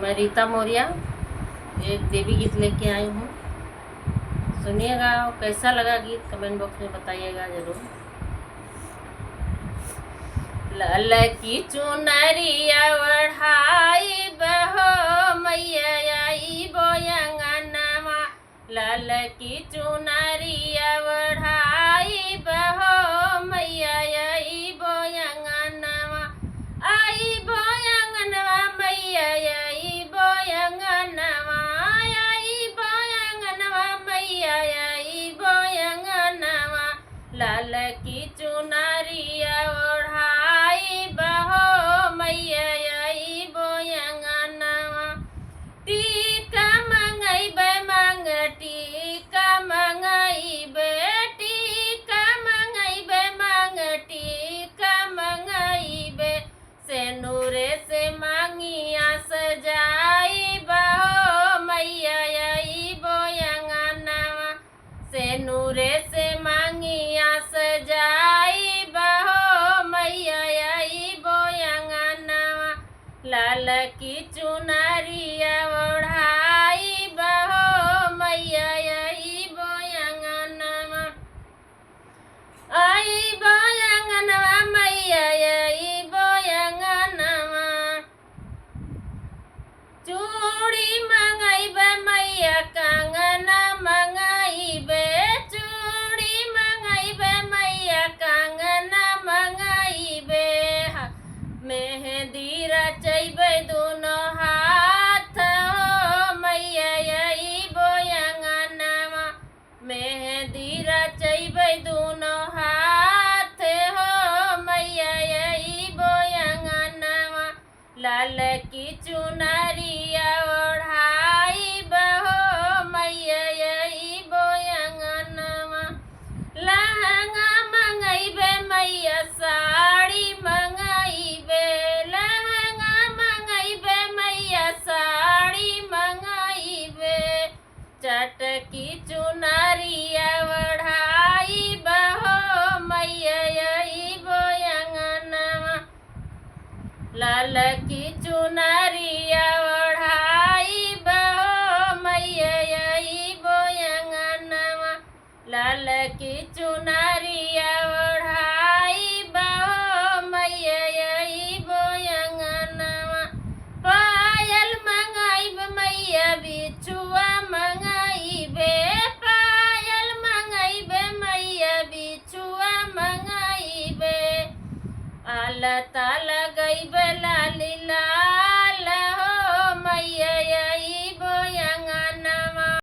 मैं रीता मौर्य एक देवी गीत लेके आई हूँ। सुनिएगा, कैसा लगा गीत कमेंट बॉक्स में बताइएगा ज़रूर। लाल की चुनरिया ओढ़ाई बहो मैया आई बोयंगनवा। लाल की चुनरिया ओढ़ाई बहो मैया आई बोयंगनवा। आई बोयंगनवा मैया आई बोयंगनवा। आई बोयंगनवा मैया आई बोयंगनवा। लाल की चुनरिया ओढ़ाई बहो मैया आई बोयंगनवा। टीका मंगैबे मांग टीका मंगैबे। टीका मंगैबे मांग टीका मंगैबे। सेनुरे से मांगिया सजाई बहो मैया आई बोयंगनवा। सेनुरे से मांगिया सजाई बहो मैया आई बोयंगनवा। लाल की चुनरिया ओढ़ाई बहो मैया आई बोयंगनवा। आई बोयंगनवा मैया आई बोयंगनवा। चूड़ी मंगैबे मैया कंगना मंगैबे। चूड़ी मंगैबे मैया कंगना मंगैबे। मेहंदी रचैबे दोनों हाथ हो मैया आई बोयंगनवा। मेहंदी रचैबे दोनों हाथ हो मैया आई बोयंगनवा। लाल की चुनरिया ओढ़ाई बहो मैया आई बोयंगनवा। लहंगा मंगैबे मैया साड़ी मंगैबे। लहंगा मंगैबे मैया साड़ी मंगैबे। चटकी चुनरिया ओढ़ाई बहो मैया आई बोयंगनवा। लाल की चुनरिया ओढ़ाई बहो मैया आई बोयंगनवा। लाल की चुनरिया ओढ़ाई बहो मैया आई बोयंगनवा। पायल मंगैबे मैया बिछुआ मंगैबे। पायल मंगैबे मैया बिछुआ मंगैबे। आलता